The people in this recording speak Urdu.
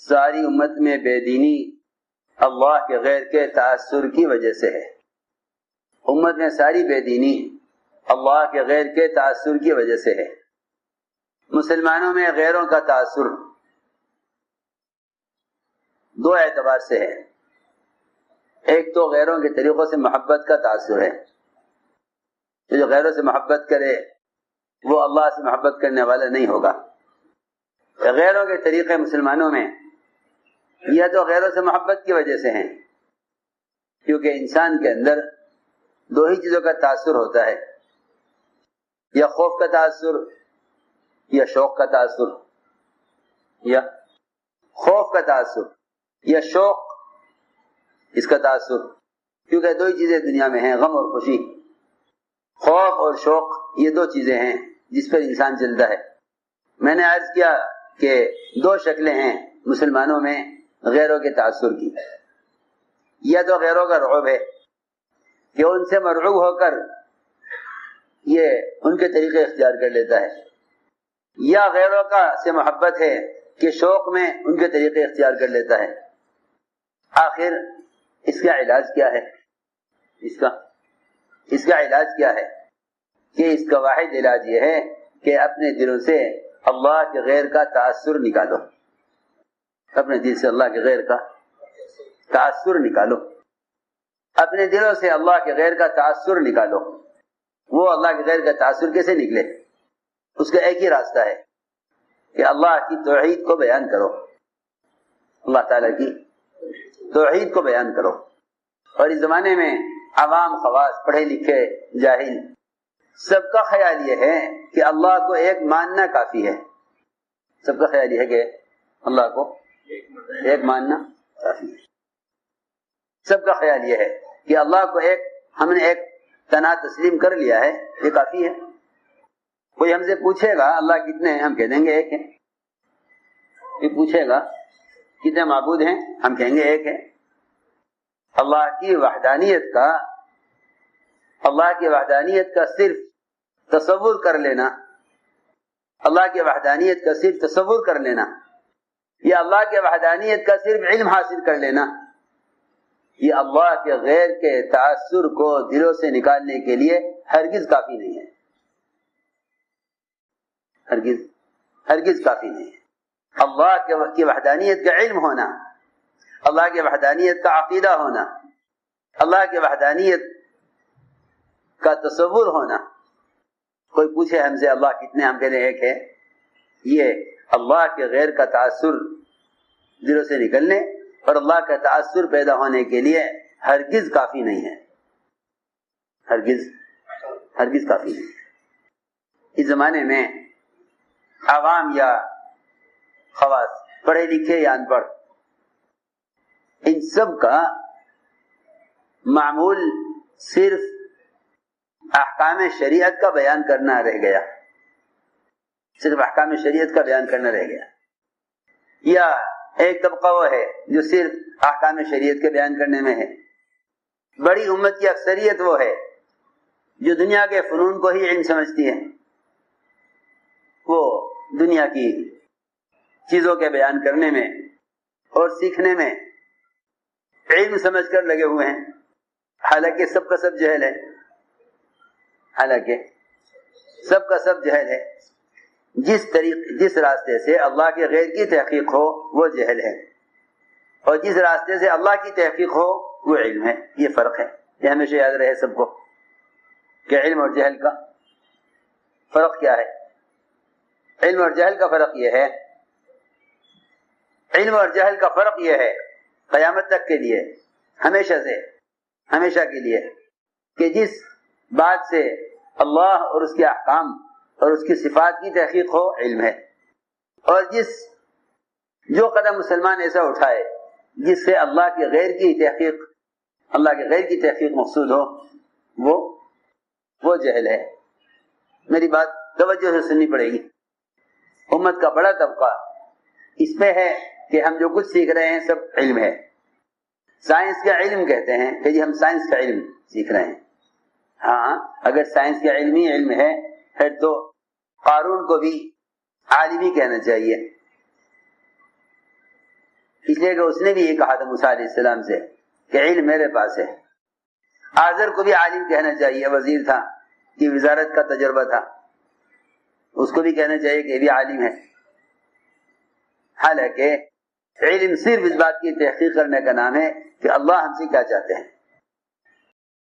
ساری امت میں بے دینی اللہ کے غیر کے تاثر کی وجہ سے ہے. امت میں ساری بے دینی اللہ کے غیر کے تاثر کی وجہ سے ہے. مسلمانوں میں غیروں کا تاثر دو اعتبار سے ہے. ایک تو غیروں کے طریقوں سے محبت کا تاثر ہے. جو غیروں سے محبت کرے وہ اللہ سے محبت کرنے والا نہیں ہوگا. غیروں کے طریقے مسلمانوں میں یا تو غیروں سے محبت کی وجہ سے ہیں، کیونکہ انسان کے اندر دو ہی چیزوں کا تاثر ہوتا ہے، یا خوف کا تاثر یا شوق کا تاثر، یا خوف کا تاثر یا شوق اس کا تاثر. کیونکہ دو ہی چیزیں دنیا میں ہیں، غم اور خوشی. خوف اور شوق یہ دو چیزیں ہیں جس پر انسان چلتا ہے. میں نے عرض کیا کہ دو شکلیں ہیں مسلمانوں میں غیروں کے تاثر کی. یا تو غیروں کا رعب ہے کہ ان سے مرعوب ہو کر یہ ان کے طریقے اختیار کر لیتا ہے، یا غیروں کا سے محبت ہے کہ شوق میں ان کے طریقے اختیار کر لیتا ہے. آخر اس کا علاج کیا ہے؟ اس کا علاج کیا ہے؟ کہ اس کا واحد علاج یہ ہے کہ اپنے دلوں سے اللہ کے غیر کا تاثر نکالو. اپنے دل سے اللہ کے غیر کا تاثر نکالو. اپنے دلوں سے اللہ کے غیر کا تاثر نکالو. وہ اللہ کے غیر کا تاثر کیسے نکلے؟ اس کا ایک ہی راستہ ہے کہ اللہ کی توحید کو بیان کرو. اللہ تعالیٰ کی توحید کو بیان کرو. اور اس زمانے میں عوام، خواص، پڑھے لکھے، جاہل، سب کا خیال یہ ہے کہ اللہ کو ایک ماننا کافی ہے. سب کا خیال یہ ہے کہ اللہ کو ایک ماننا کافی ہے. سب کا خیال یہ ہے کہ اللہ کو ہم نے ایک تنہا تسلیم کر لیا ہے، یہ کافی ہے. کوئی ہم سے پوچھے گا اللہ کتنے ہیں، ہم کہہ دیں گے ایک ہے. کوئی پوچھے گا کتنے معبود ہیں، ہم کہیں گے ایک ہے. اللہ کی وحدانیت کا صرف تصور کر لینا، اللہ کی وحدانیت کا صرف تصور کر لینا، یا اللہ کی وحدانیت کا صرف علم حاصل کر لینا، یہ اللہ کے غیر کے تاثر کو دلوں سے نکالنے کے لیے ہرگز کافی نہیں ہے. ہرگز کافی نہیں ہے. اللہ کی وحدانیت کا علم ہونا، اللہ کی وحدانیت کا عقیدہ ہونا، اللہ کی وحدانیت کا تصور ہونا. کوئی پوچھے ہم سے اللہ کتنے، ہم کہتے ہیں ایک ہے. یہ اللہ کے غیر کا تاثر دلوں سے نکلنے اور اللہ کا تاثر پیدا ہونے کے لیے ہرگز کافی نہیں ہے. ہرگز کافی نہیں ہے. اس زمانے میں عوام یا خواص، پڑھے لکھے یا ان پڑھ، ان سب کا معمول صرف احکام شریعت کا بیان کرنا رہ گیا. صرف احکام شریعت کا بیان کرنا رہ گیا. یا ایک طبقہ وہ ہے جو صرف احکام شریعت کے بیان کرنے میں ہے. بڑی امت کی اکثریت وہ ہے جو دنیا کے فنون کو ہی علم سمجھتی ہے. وہ دنیا کی چیزوں کے بیان کرنے میں اور سیکھنے میں علم سمجھ کر لگے ہوئے ہیں، حالانکہ سب کا سب جہل ہے. جس راستے سے اللہ کے غیر کی تحقیق ہو وہ جہل ہے، اور جس راستے سے اللہ کی تحقیق ہو وہ علم ہے. یہ فرق ہے. یہ ہمیشہ یاد رہے سب کو کہ علم اور جہل کا فرق کیا ہے. علم اور جہل کا فرق یہ ہے، علم اور جہل کا فرق یہ ہے قیامت تک کے لیے، ہمیشہ کے لیے، کہ جس بات سے اللہ اور اس کے احکام اور اس کی صفات کی تحقیق ہو علم ہے، اور جو قدم مسلمان ایسا اٹھائے جس سے اللہ کے غیر کی تحقیق مقصود ہو وہ جہل ہے. میری بات توجہ سے سننی پڑے گی. امت کا بڑا طبقہ اس میں ہے کہ ہم جو کچھ سیکھ رہے ہیں سب علم ہے. سائنس کا علم کہتے ہیں کہ جی ہم سائنس کا علم سیکھ رہے ہیں. ہاں، اگر سائنس کا علم ہی علم ہے پھر تو قارون کو بھی عالم ہی کہنا چاہیے. اس لیے کہ اس نے بھی یہ کہا تھا موسیٰ علیہ السلام سے کہ علم میرے پاس ہے. آزر کو بھی عالم کہنا چاہیے، وزیر تھا، کہ وزارت کا تجربہ تھا، اس کو بھی کہنا چاہیے کہ یہ بھی عالم ہے. حالانکہ علم صرف اس بات کی تحقیق کرنے کا نام ہے کہ اللہ ہم سے کیا چاہتے ہیں.